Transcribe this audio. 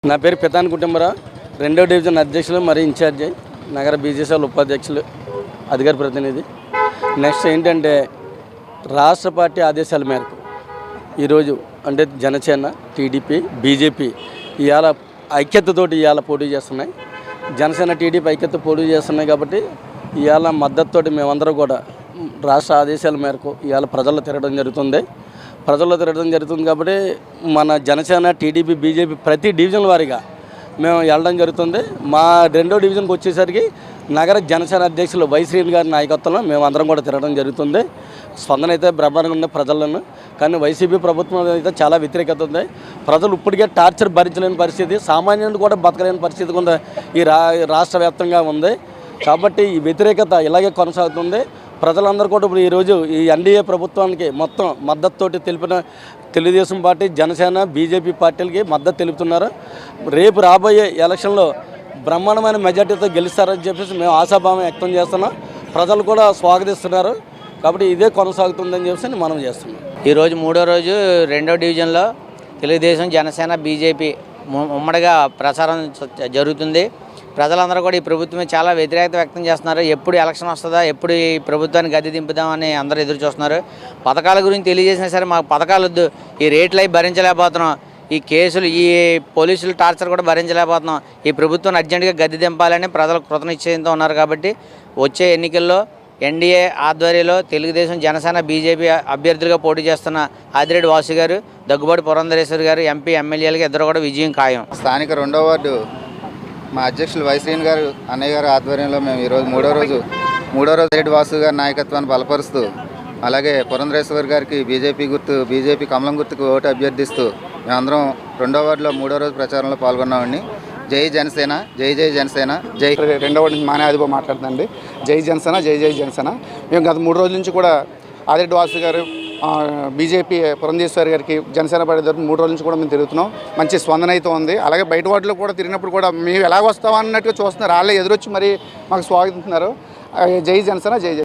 నా పేరు పితాని కుటుంబరావు, 2వ డివిజన్ అధ్యక్షులు మరియు ఇన్ఛార్జి, నగర బీజేసీ ఉపాధ్యక్షులు, అధికార ప్రతినిధి. నెక్స్ట్ ఏంటంటే రాష్ట్ర పార్టీ ఆదేశాల మేరకు ఈరోజు అంటే జనసేన, టీడీపీ, బీజేపీ ఇవాళ ఐక్యతతోటి ఇవాళ పోటీ చేస్తున్నాయి. జనసేన, టీడీపీ ఐక్యత పోటీ చేస్తున్నాయి కాబట్టి ఇవాళ మద్దతుతోటి మేమందరం కూడా రాష్ట్ర ఆదేశాల మేరకు ఇవాళ ప్రజల్లో తిరగడం జరుగుతుంది కాబట్టి మన జనసేన, టీడీపీ, బీజేపీ ప్రతి డివిజన్ వారీగా మేము వెళ్ళడం జరుగుతుంది. మా 2వ డివిజన్కి వచ్చేసరికి నగర జనసేన అధ్యక్షులు వై శ్రీని గారి నాయకత్వంలో మేము అందరం కూడా తిరగడం జరుగుతుంది. స్పందన అయితే బ్రహ్మాండంగా ఉన్న ప్రజలను, కానీ వైసీపీ ప్రభుత్వం అయితే చాలా వ్యతిరేకత ఉంది. ప్రజలు ఇప్పటికే టార్చర్ భరించలేని పరిస్థితి, సామాన్యులు కూడా బతకలేని పరిస్థితి కూడా ఈ రాష్ట్ర వ్యాప్తంగా ఉంది. కాబట్టి ఈ వ్యతిరేకత ఇలాగే కొనసాగుతుంది. ప్రజలందరూ కూడా ఇప్పుడు ఈరోజు ఈ ఎన్డీఏ ప్రభుత్వానికి మొత్తం మద్దతుతోటి తెలిపిన తెలుగుదేశం పార్టీ, జనసేన, బీజేపీ పార్టీలకి మద్దతు తెలుపుతున్నారు. రేపు రాబోయే ఎలక్షన్లో బ్రహ్మాండమైన మెజార్టీతో గెలుస్తారని చెప్పేసి మేము ఆశాభావం వ్యక్తం చేస్తున్నాం. ప్రజలు కూడా స్వాగతిస్తున్నారు. కాబట్టి ఇదే కొనసాగుతుందని చెప్పేసి మనం చేస్తున్నాం. ఈరోజు 3వ రోజు 2వ డివిజన్లో తెలుగుదేశం, జనసేన, బీజేపీ ఉమ్మడిగా ప్రచారం జరుగుతుంది. ప్రజలందరూ కూడా ఈ ప్రభుత్వమే చాలా వ్యతిరేకత వ్యక్తం చేస్తున్నారు. ఎప్పుడు ఎలక్షన్ వస్తుందా, ఎప్పుడు ఈ ప్రభుత్వాన్ని గద్దె దింపుదామని అందరూ ఎదురు చూస్తున్నారు. పథకాల గురించి తెలియజేసినా సరే మాకు పథకాలు వద్దు, ఈ రేట్లు అవి భరించలేకపోతున్నాం, ఈ కేసులు, ఈ పోలీసులు టార్చర్ కూడా భరించలేకపోతున్నాం, ఈ ప్రభుత్వాన్ని అర్జెంటుగా గద్దె దింపాలని ప్రజలు కృతనిశ్చయంతో ఉన్నారు. కాబట్టి వచ్చే ఎన్నికల్లో ఎన్డీఏ ఆధ్వర్యంలో తెలుగుదేశం, జనసేన, బీజేపీ అభ్యర్థులుగా పోటీ చేస్తున్న ఆదిరెడ్డి వాసు గారు, దగ్గుబాటి పురంధరేశ్వరి గారు ఎంపీ, ఎమ్మెల్యేలకి ఇద్దరు కూడా విజయం ఖాయం. స్థానిక 2వ వార్డు మా అధ్యక్షులు వై శ్రీని గారు, అన్నయ్య గారు ఆధ్వర్యంలో మేము ఈరోజు 3వ రోజు ఆదిరెడ్డి వాసు గారి నాయకత్వాన్ని బలపరుస్తూ, అలాగే పురంధరేశ్వరి గారికి బీజేపీ కమలం గుర్తుకు ఓటు అభ్యర్థిస్తూ మేమందరం 2వ వార్డులో 3వ రోజు ప్రచారంలో పాల్గొన్నామండి. జై జనసేన, జై జై జనసేన, జై. 2వ వార్డు నుంచి మానే ఆదిపో మాట్లాడుతుందండి. జై జనసేన, జై జై జనసేన. మేము గత 3 రోజుల నుంచి కూడా ఆదిరెడ్డి వాసు గారు, బీజేపీ పురంధేశ్వరి గారికి, జనసేన పార్టీ తరఫున 3 రోజుల నుంచి కూడా మేము తిరుగుతున్నాం. మంచి స్పందన అయితే ఉంది. అలాగే బయట వాటిలో కూడా తిరిగినప్పుడు కూడా మేము ఎలాగ వస్తామా అన్నట్టుగా చూస్తున్నారు. వాళ్ళే ఎదురొచ్చి మరి మాకు స్వాగతిస్తున్నారు. జై జనసేన, జై జై.